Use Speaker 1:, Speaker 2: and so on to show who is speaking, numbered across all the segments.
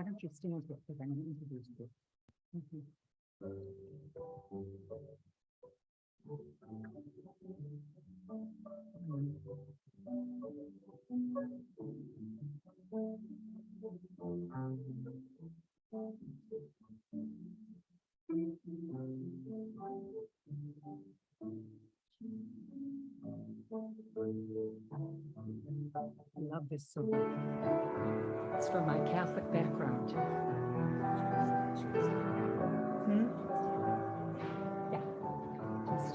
Speaker 1: Why don't you stand here, because I'm going to introduce you. I love this so much. It's from my Catholic background. Yeah. Just...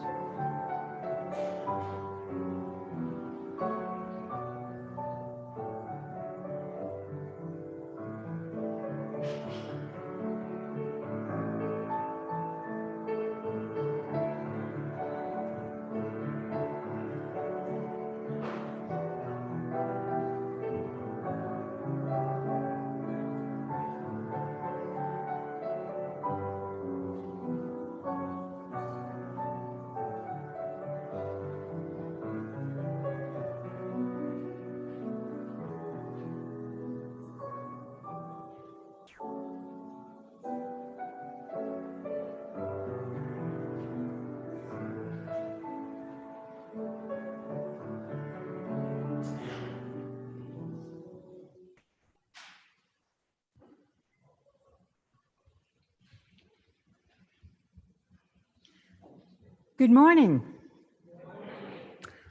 Speaker 1: Good morning.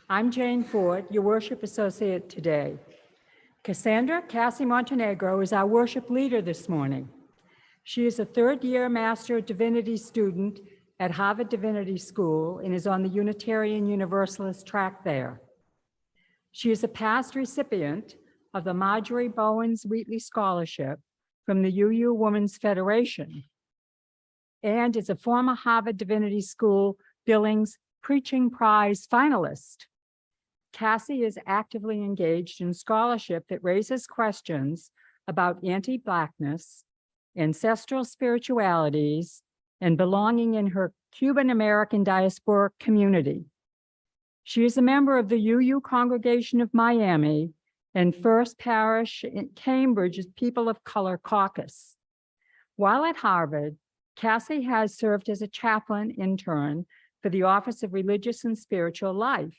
Speaker 1: I'm Jane Ford, your worship associate today. Cassandra Montenegro is our worship leader this morning. She is a third-year Master of Divinity student at Harvard Divinity School and is on the Unitarian Universalist track there. She is a past recipient of the Marjorie Bowens Wheatley Scholarship from the UU Women's Federation and is a former Harvard Divinity School Billings Preaching Prize finalist. Cassie is actively engaged in scholarship that raises questions about anti-Blackness, ancestral spiritualities, and belonging in her Cuban-American diasporic community. She is a member of the UU Congregation of Miami and First Parish in Cambridge's People of Color Caucus. While at Harvard, Cassie has served as a chaplain intern for the Office of Religious and Spiritual Life,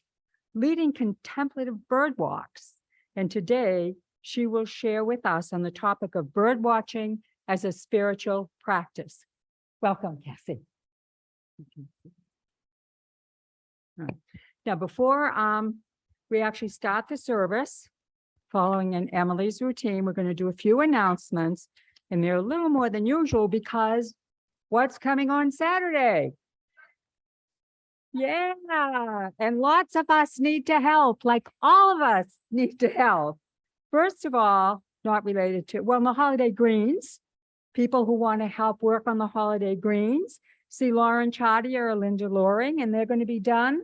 Speaker 1: leading contemplative bird walks. And today, she will share with us on the topic of bird watching as a spiritual practice. Welcome, Cassie. All right. Now, before we actually start the service, following in Emily's routine, we're going to do a few announcements, and they're a little more than usual because what's coming on Saturday? Yeah, and lots of us need to help, like all of us need to help. First of all, not related to, well, the holiday greens, people who want to help work on the holiday greens, see Lauren Chartier or Linda Loring, and they're going to be done.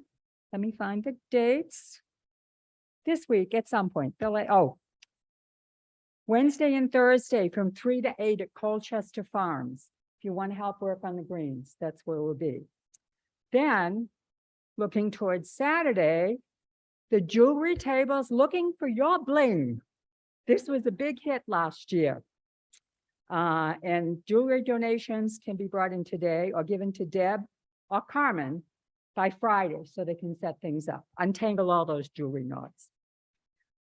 Speaker 1: Let me find the dates. This week at some point, they'll let, Wednesday and Thursday from 3 to 8 at Colchester Farms. If you want to help work on the greens, that's where we'll be. Then, looking towards Saturday, the jewelry tables looking for your bling. This was a big hit last year. And jewelry donations can be brought in today or given to Deb or Carmen by Friday so they can set things up, untangle all those jewelry knots.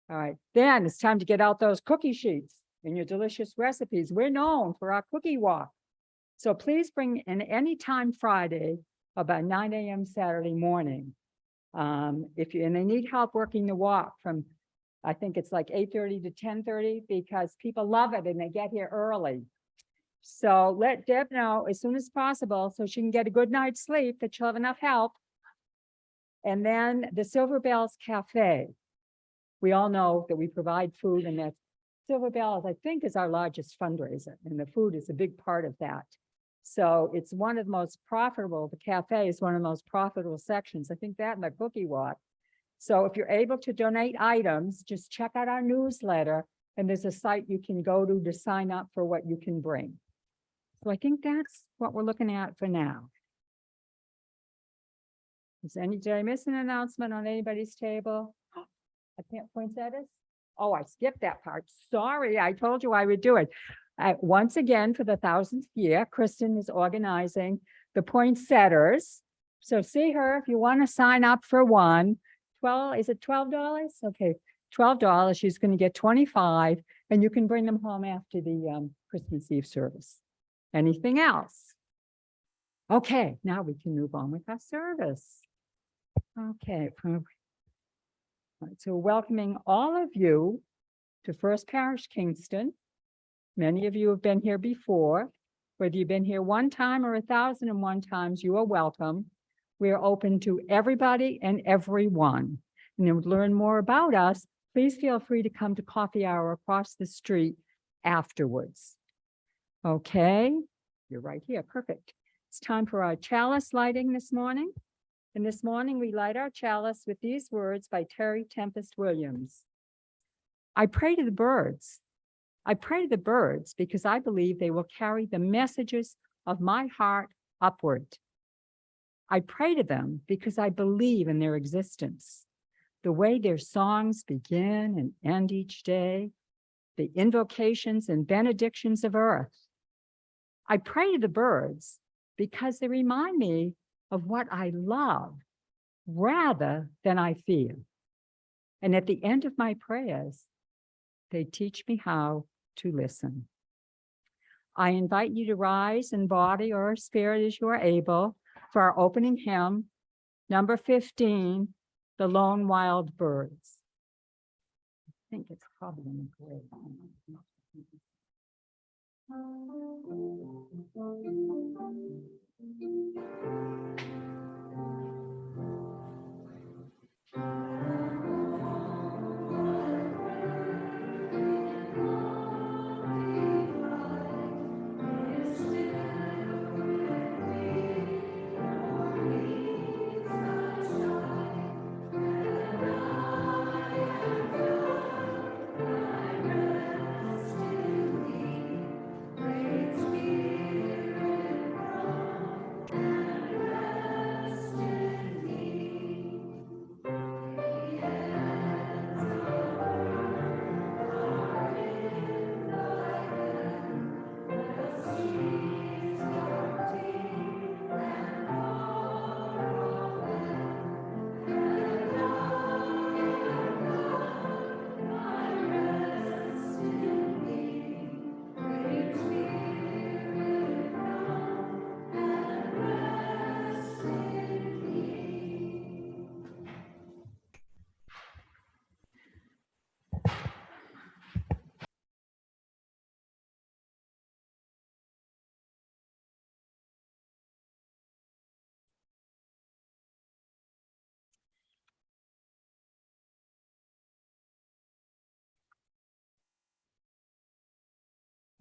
Speaker 1: All right, then it's time to get out those cookie sheets and your delicious recipes. We're known for our cookie walk. So please bring in any time Friday about 9 a.m. Saturday morning. And they need help working the walk from, I think it's like 8:30 to 10:30 because people love it and they get here early. So let Deb know as soon as possible so she can get a good night's sleep, that she'll have enough help. And then the Silver Bells Cafe. We all know that we provide food, and that Silver Bells, I think, is our largest fundraiser, and the food is a big part of that. So it's one of the most profitable, the cafe is one of the most profitable sections. I think that and the cookie walk. So if you're able to donate items, just check out our newsletter, and there's a site you can go to sign up for what you can bring. So I think that's what we're looking at for now. Did I miss an announcement on anybody's table? I can't point at us. Oh, I skipped that part. Sorry, I told you I would do it. Once again, for the 1000th year, Kristen is organizing the poinsettias. So see her if you want to sign up for one. Is it $12? Okay, $12. She's going to get 25, and you can bring them home after the Christmas Eve service. Anything else? Okay, now we can move on with our service. Okay, all right, so welcoming all of you to First Parish Kingston. Many of you have been here before. Whether you've been here one time or 1,001 times, you are welcome. We are open to everybody and everyone. And to learn more about us, please feel free to come to coffee hour across the street afterwards. Okay, you're right here, perfect. It's time for our chalice lighting this morning. And this morning we light our chalice with these words by Terry Tempest Williams. I pray to the birds. I pray to the birds because I believe they will carry the messages of my heart upward. I pray to them because I believe in their existence, the way their songs begin and end each day, the invocations and benedictions of earth. I pray to the birds because they remind me of what I love rather than I fear. And at the end of my prayers, they teach me how to listen. I invite you to rise in body or spirit as you are able for our opening hymn, number 15, The Lone Wild Birds. I think it's probably in the grade.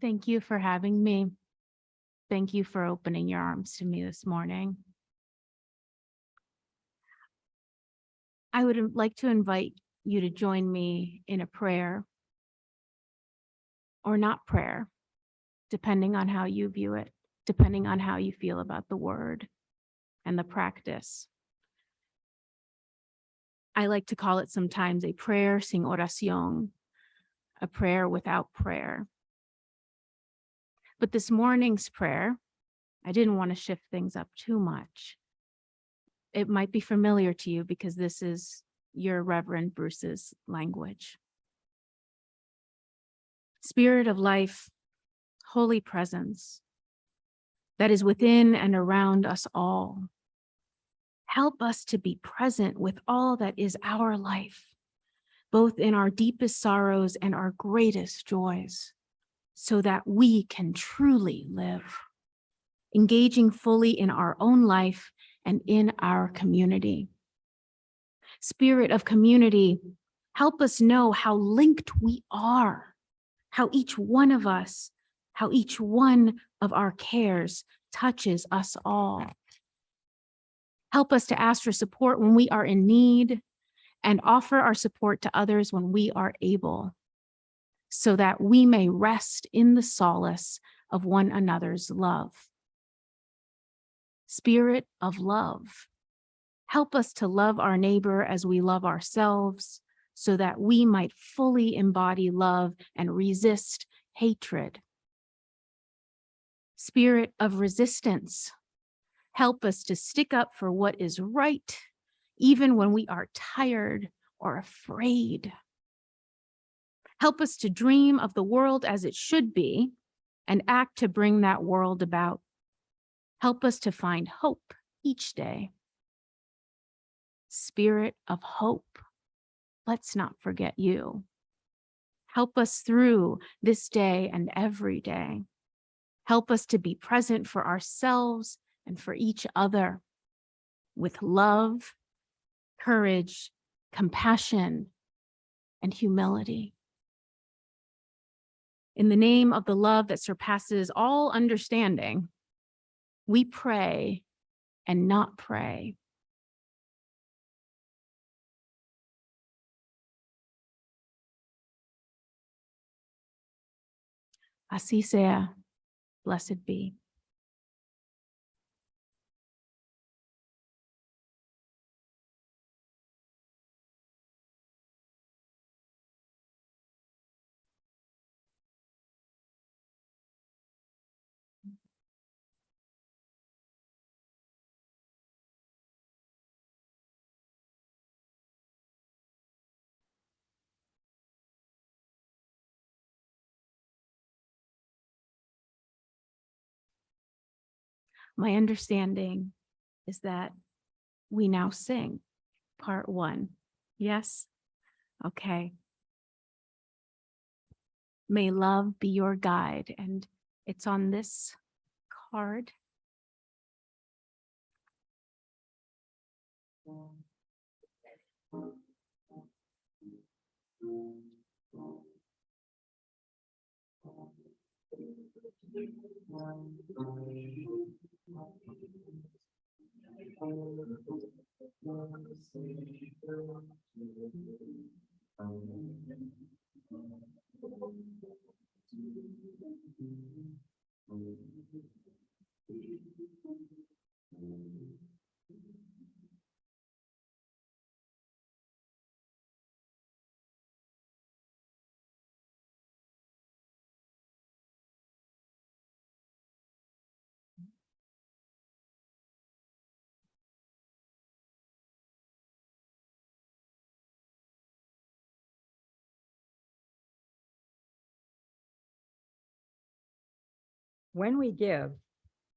Speaker 2: Thank you for having me. Thank you for opening your arms to me this morning. I would like to invite you to join me in a prayer or not prayer, depending on how you view it, depending on how you feel about the word and the practice. I like to call it sometimes a prayer sin oración, a prayer without prayer. But this morning's prayer, I didn't want to shift things up too much. It might be familiar to you because this is your Reverend Bruce's language. Spirit of life, holy presence that is within and around us all. Help us to be present with all that is our life, both in our deepest sorrows and our greatest joys, so that we can truly live, engaging fully in our own life and in our community. Spirit of community, help us know how linked we are, how each one of us, how each one of our cares touches us all. Help us to ask for support when we are in need and offer our support to others when we are able, so that we may rest in the solace of one another's love. Spirit of love, help us to love our neighbor as we love ourselves, so that we might fully embody love and resist hatred Spirit of resistance, help us to stick up for what is right, even when we are tired or afraid. Help us to dream of the world as it should be and act to bring that world about. Help us to find hope each day. Spirit of hope, let's not forget you. Help us through this day and every day. Help us to be present for ourselves and for each other with love, courage, compassion, and humility. In the name of the love that surpasses all understanding, we pray and not pray. Así sea, blessed be. My understanding is that we now sing part 1. Yes? Okay. May love be your guide, and it's on this card.
Speaker 1: When we give,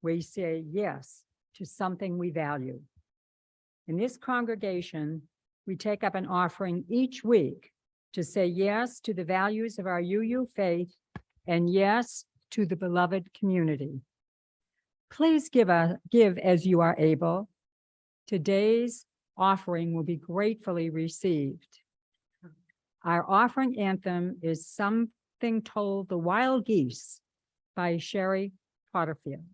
Speaker 1: we say yes to something we value. In this congregation, we take up an offering each week to say yes to the values of our UU faith and yes to the beloved community. Please give as you are able. Today's offering will be gratefully received. Our offering anthem is Something Told the Wild Geese by Sherry Potterfield.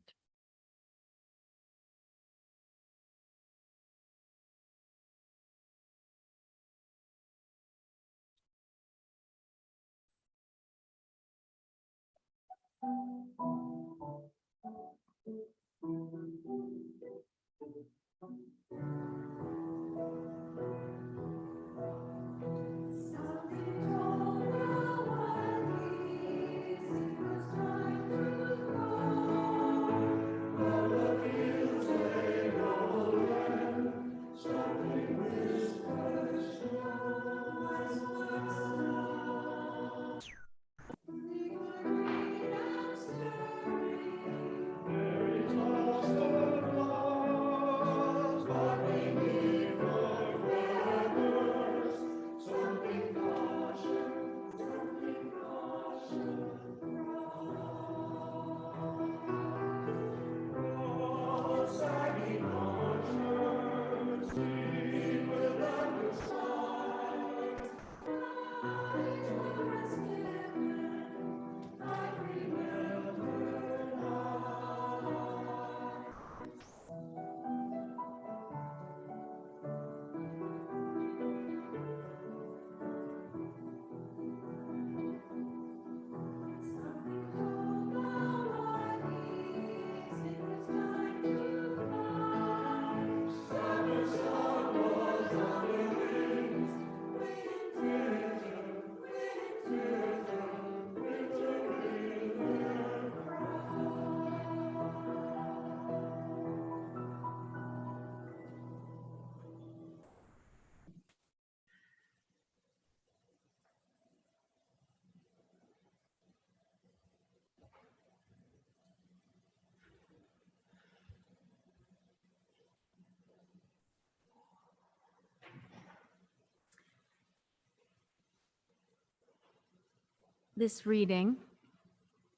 Speaker 2: This reading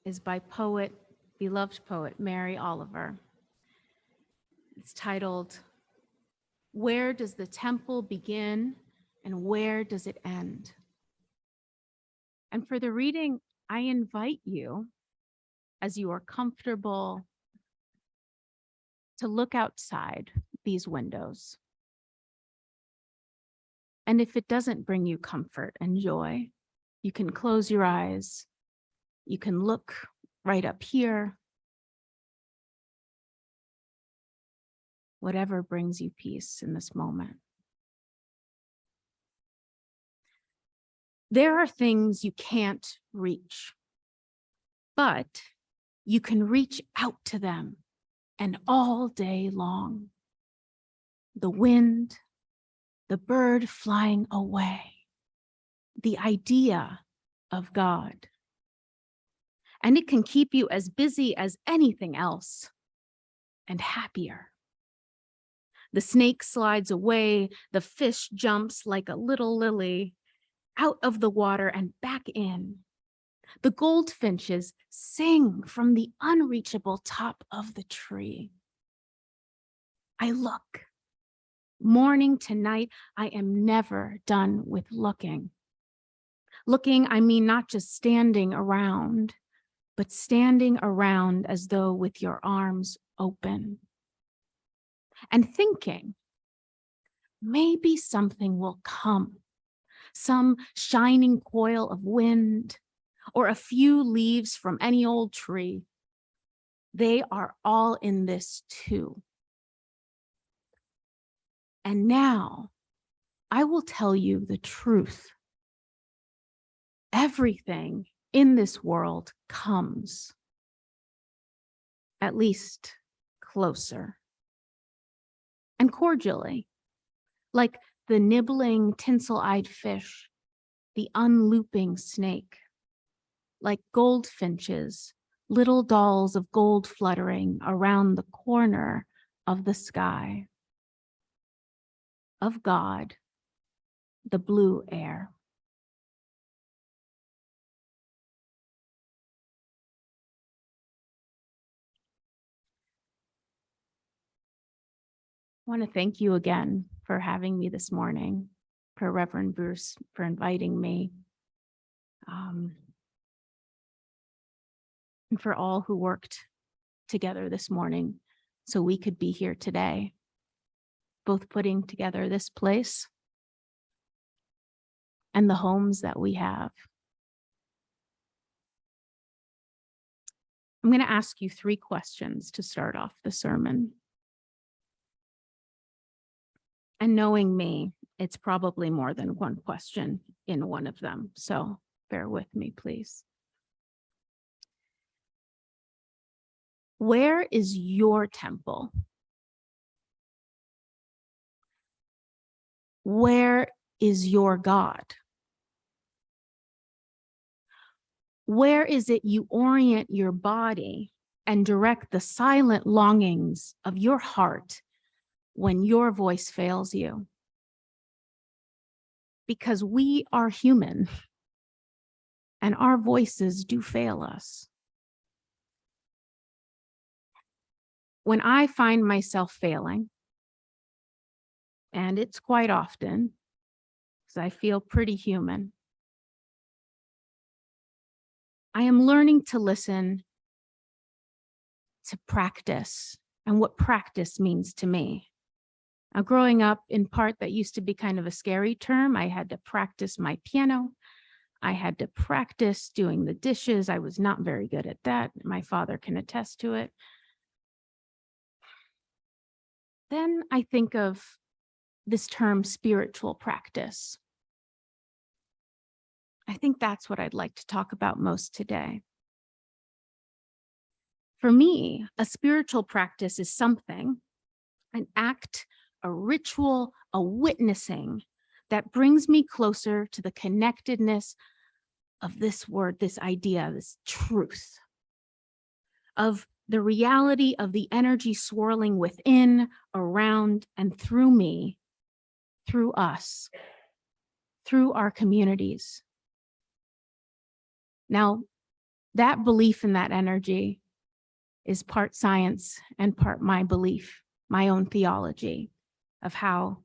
Speaker 2: is by beloved poet Mary Oliver. It's titled, "Where Does the Temple Begin and Where Does It End?" And for the reading, I invite you, as you are comfortable, to look outside these windows. And if it doesn't bring you comfort and joy, you can close your eyes. You can look right up here. Whatever brings you peace in this moment. There are things you can't reach, but you can reach out to them, and all day long. The wind, the bird flying away, the idea of God. And it can keep you as busy as anything else and happier. The snake slides away, the fish jumps like a little lily out of the water and back in. The goldfinches sing from the unreachable top of the tree. I look. Morning to night, I am never done with looking. Looking, I mean not just standing around, but standing around as though with your arms open. And thinking, maybe something will come. Some shining coil of wind, or a few leaves from any old tree. They are all in this too. And now I will tell you the truth. Everything in this world comes, at least closer and cordially, like the nibbling, tinsel-eyed fish, the unlooping snake, like goldfinches, little dolls of gold fluttering around the corner of the sky, of God, the blue air. I want to thank you again for having me this morning, for Reverend Bruce, for inviting me, and for all who worked together this morning so we could be here today, both putting together this place and the homes that we have. I'm going to ask you 3 questions to start off the sermon. And knowing me, it's probably more than one question in one of them, so bear with me, please. Where is your temple? Where is your God? Where is it you orient your body and direct the silent longings of your heart when your voice fails you? Because we are human and our voices do fail us. When I find myself failing, and it's quite often, because I feel pretty human, I am learning to listen to practice and what practice means to me. Now, growing up, in part, that used to be kind of a scary term. I had to practice my piano. I had to practice doing the dishes. I was not very good at that. My father can attest to it. Then I think of this term spiritual practice. I think that's what I'd like to talk about most today. For me, a spiritual practice is something, an act, a ritual, a witnessing that brings me closer to the connectedness of this word, this idea, this truth, of the reality of the energy swirling within, around, and through me, through us, through our communities. Now, that belief in that energy is part science and part my belief, my own theology of how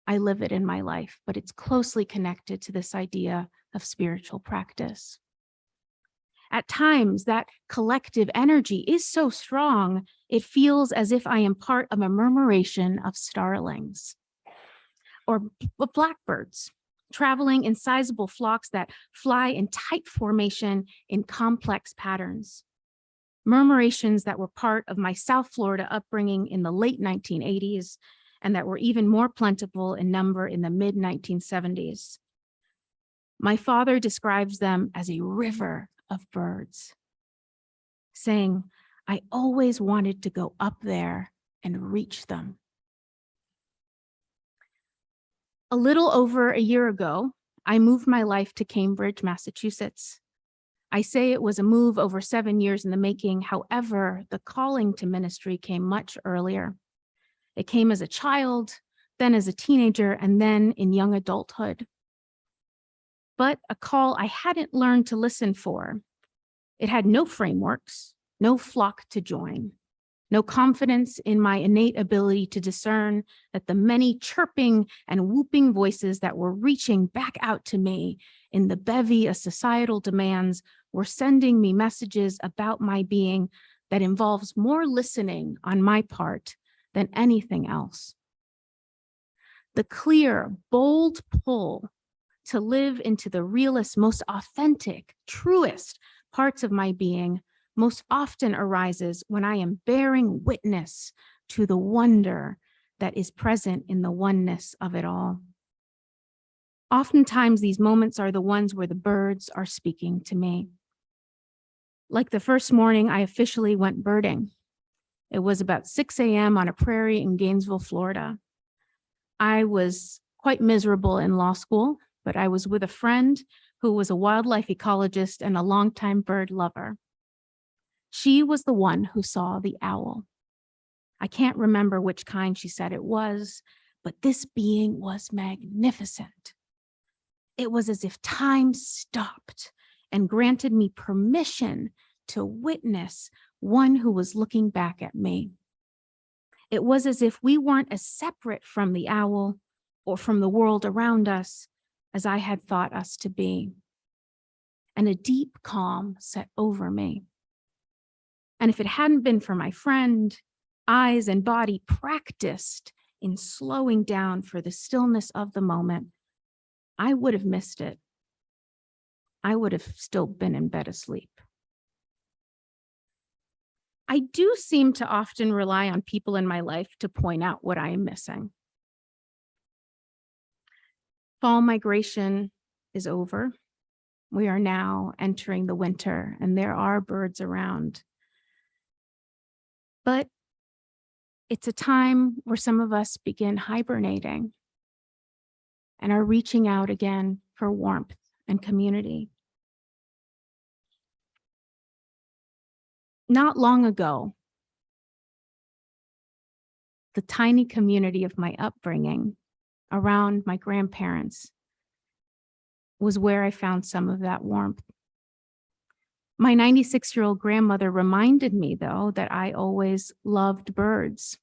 Speaker 2: I live it in my life, but it's closely connected to this idea of spiritual practice. At times, that collective energy is so strong, it feels as if I am part of a murmuration of starlings or blackbirds traveling in sizable flocks that fly in tight formation in complex patterns. Murmurations that were part of my South Florida upbringing in the late 1980s and that were even more plentiful in number in the mid-1970s. My father describes them as a river of birds, saying, I always wanted to go up there and reach them. A little over a year ago, I moved my life to Cambridge, Massachusetts. I say it was a move over 7 years in the making. However, the calling to ministry came much earlier. It came as a child, then as a teenager, and then in young adulthood. But a call I hadn't learned to listen for. It had no frameworks, no flock to join, no confidence in my innate ability to discern that the many chirping and whooping voices that were reaching back out to me in the bevy of societal demands were sending me messages about my being that involves more listening on my part than anything else. The clear, bold pull to live into the realest, most authentic, truest parts of my being most often arises when I am bearing witness to the wonder that is present in the oneness of it all. Oftentimes, these moments are the ones where the birds are speaking to me. Like the first morning I officially went birding. It was about 6 a.m. on a prairie in Gainesville, Florida. I was quite miserable in law school, but I was with a friend who was a wildlife ecologist and a longtime bird lover. She was the one who saw the owl. I can't remember which kind she said it was, but this being was magnificent. It was as if time stopped and granted me permission to witness one who was looking back at me. It was as if we weren't as separate from the owl or from the world around us as I had thought us to be. And a deep calm set over me. And if it hadn't been for my friend, eyes and body practiced in slowing down for the stillness of the moment, I would have missed it. I would have still been in bed asleep. I do seem to often rely on people in my life to point out what I am missing. Fall migration is over. We are now entering the winter, and there are birds around. But it's a time where some of us begin hibernating and are reaching out again for warmth and community. Not long ago, the tiny community of my upbringing around my grandparents was where I found some of that warmth. My 96-year-old grandmother reminded me, though, that I always loved birds.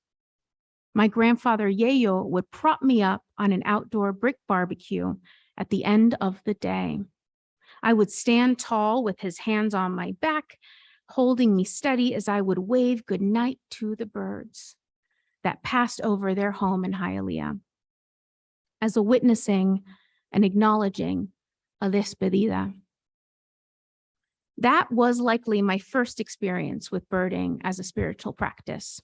Speaker 2: My grandfather Yayo would prop me up on an outdoor brick barbecue at the end of the day. I would stand tall with his hands on my back, holding me steady as I would wave goodnight to the birds that passed over their home in Hialeah, as a witnessing and acknowledging a despedida. That was likely my first experience with birding as a spiritual practice,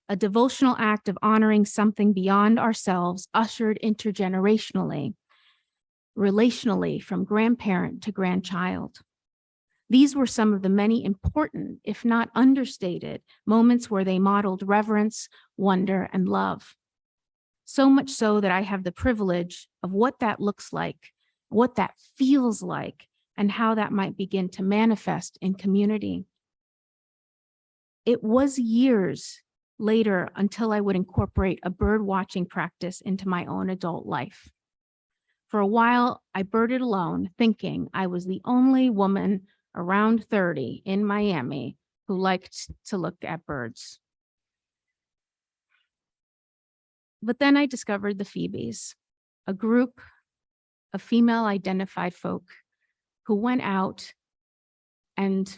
Speaker 2: a devotional act of honoring something beyond ourselves, ushered intergenerationally, relationally from grandparent to grandchild. These were some of the many important, if not understated, moments where they modeled reverence, wonder, and love. So much so that I have the privilege of what that looks like, what that feels like, and how that might begin to manifest in community. It was years later until I would incorporate a bird watching practice into my own adult life. For a while, I birded alone, thinking I was the only woman around 30 in Miami who liked to look at birds. But then I discovered the Phoebes, a group of female-identified folk who went out and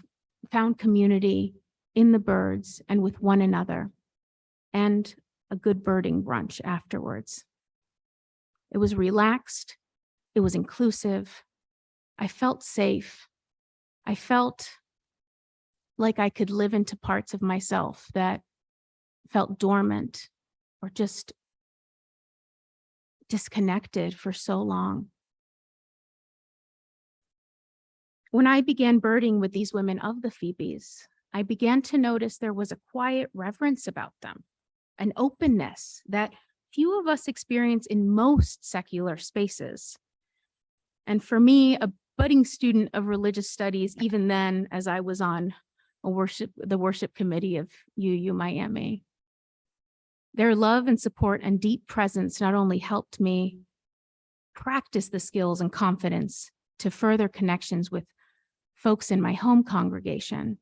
Speaker 2: found community in the birds and with one another, and a good birding brunch afterwards. It was relaxed. It was inclusive. I felt safe. I felt like I could live into parts of myself that felt dormant or just disconnected for so long. When I began birding with these women of the Phoebes, I began to notice there was a quiet reverence about them, an openness that few of us experience in most secular spaces. And for me, a budding student of religious studies, even then, as I was on the worship committee of UU Miami, their love and support and deep presence not only helped me practice the skills and confidence to further connections with folks in my home congregation,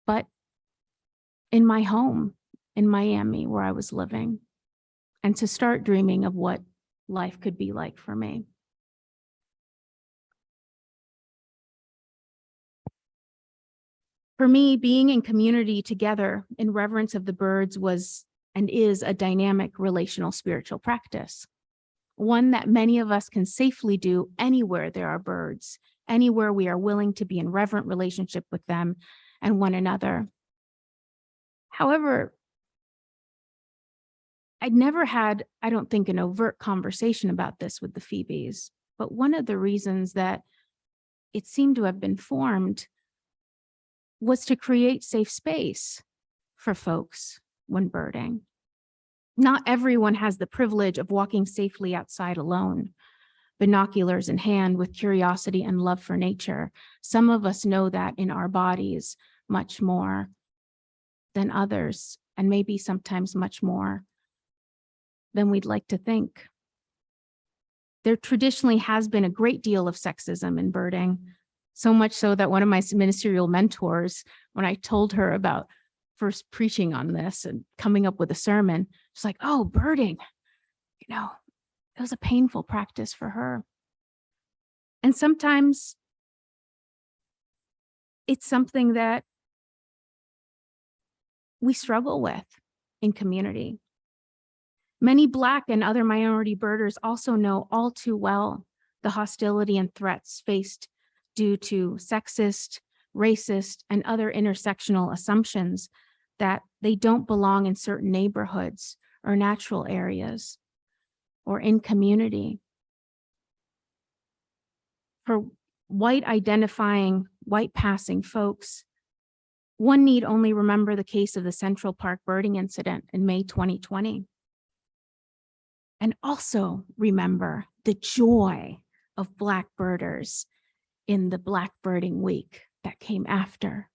Speaker 2: but in my home in Miami where I was living, and to start dreaming of what life could be like for me. For me, being in community together in reverence of the birds was and is a dynamic relational spiritual practice, one that many of us can safely do anywhere there are birds, anywhere we are willing to be in reverent relationship with them and one another. However, I'd never had, I don't think, an overt conversation about this with the Phoebes, but one of the reasons that it seemed to have been formed was to create safe space for folks when birding. Not everyone has the privilege of walking safely outside alone, binoculars in hand with curiosity and love for nature. Some of us know that in our bodies much more than others, and maybe sometimes much more than we'd like to think. There traditionally has been a great deal of sexism in birding, so much so that one of my ministerial mentors, when I told her about first preaching on this and coming up with a sermon, she's like, oh, birding, it was a painful practice for her. And sometimes it's something that we struggle with in community. Many Black and other minority birders also know all too well the hostility and threats faced due to sexist, racist, and other intersectional assumptions that they don't belong in certain neighborhoods or natural areas or in community. For white identifying, white passing folks, one need only remember the case of the Central Park birding incident in May 2020. And also remember the joy of Black birders in the Black Birding Week that came after.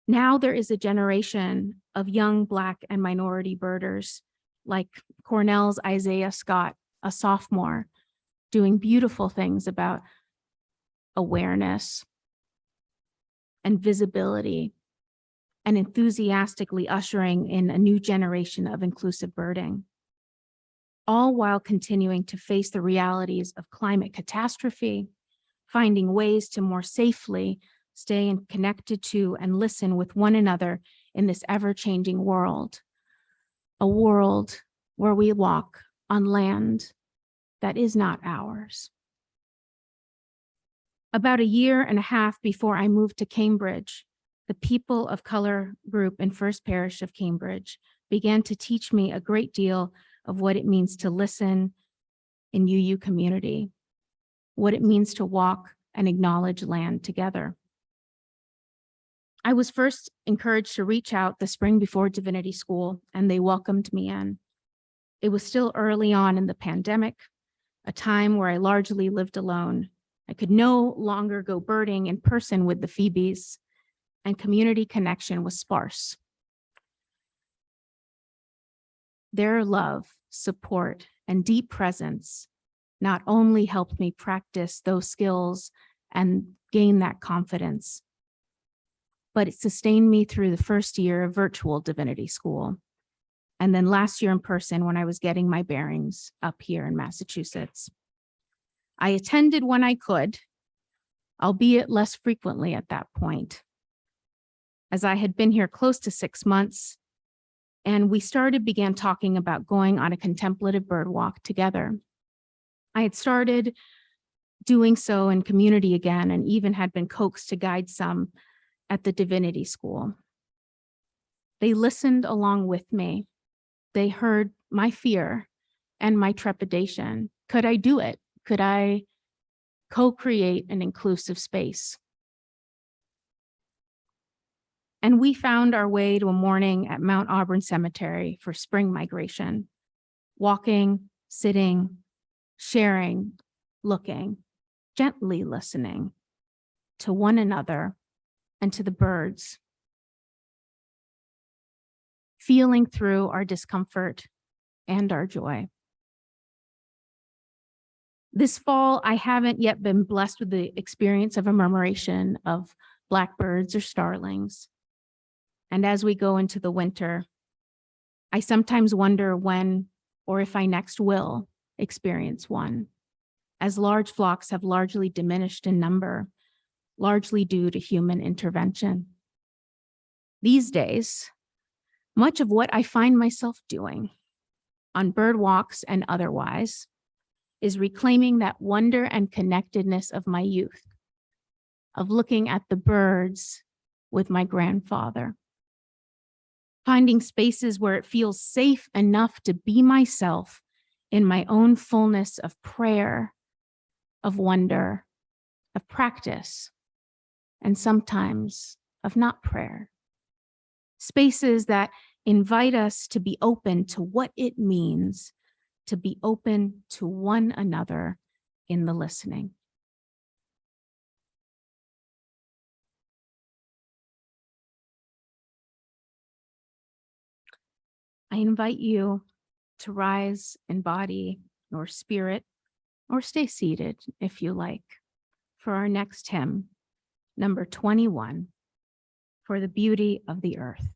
Speaker 2: Now there is a generation of young Black and minority birders like Cornell's Isaiah Scott, a sophomore, doing beautiful things about awareness and visibility and enthusiastically ushering in a new generation of inclusive birding, all while continuing to face the realities of climate catastrophe, finding ways to more safely stay connected to and listen with one another in this ever-changing world, a world where we walk on land that is not ours. About a year and a half before I moved to Cambridge, the people of color group in First Parish of Cambridge began to teach me a great deal of what it means to listen in UU community, what it means to walk and acknowledge land together. I was first encouraged to reach out the spring before Divinity School, and they welcomed me in. It was still early on in the pandemic, a time where I largely lived alone. I could no longer go birding in person with the Phoebes, and community connection was sparse. Their love support, and deep presence not only helped me practice those skills and gain that confidence, but it sustained me through the first year of virtual divinity school. And then last year in person when I was getting my bearings up here in Massachusetts. I attended when I could, albeit less frequently at that point, as I had been here close to 6 months, and we began talking about going on a contemplative bird walk together. I had started doing so in community again and even had been coaxed to guide some at the Divinity School. They listened along with me. They heard my fear and my trepidation. Could I do it? Could I co-create an inclusive space? And we found our way to a morning at Mount Auburn Cemetery for spring migration, walking, sitting, sharing, looking, gently listening to one another and to the birds, feeling through our discomfort and our joy. This fall, I haven't yet been blessed with the experience of a murmuration of blackbirds or starlings. And as we go into the winter, I sometimes wonder when or if I next will experience one, as large flocks have largely diminished in number, largely due to human intervention. These days, much of what I find myself doing on bird walks and otherwise is reclaiming that wonder and connectedness of my youth, of looking at the birds with my grandfather, finding spaces where it feels safe enough to be myself in my own fullness of prayer, of wonder, of practice, and sometimes of not prayer. Spaces that invite us to be open to what it means to be open to one another in the listening. I invite you to rise in body or spirit, or stay seated if you like, for our next hymn, number 21, For the Beauty of the Earth.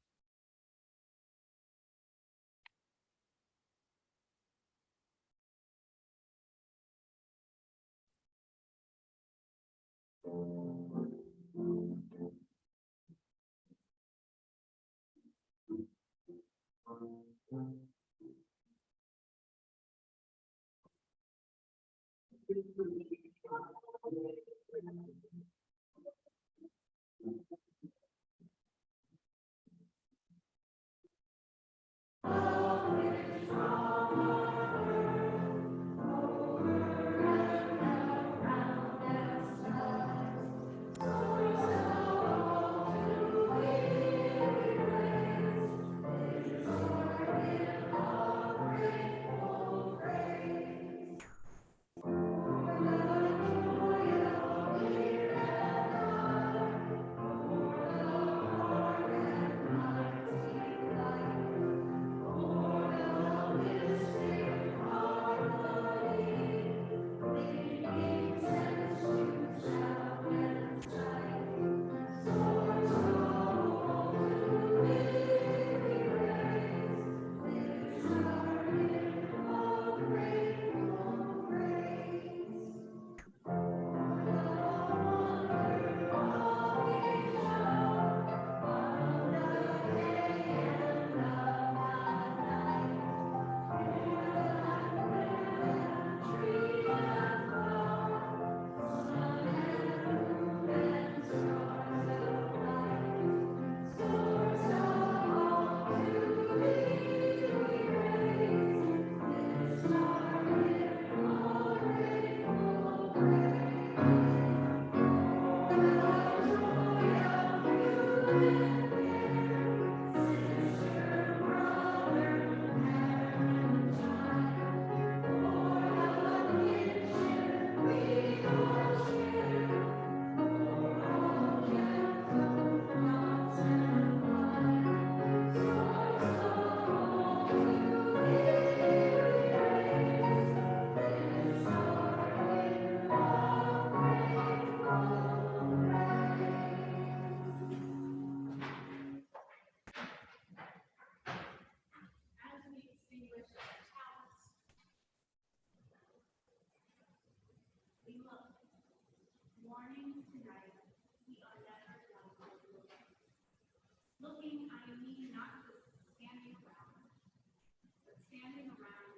Speaker 2: I mean not just standing around, but standing around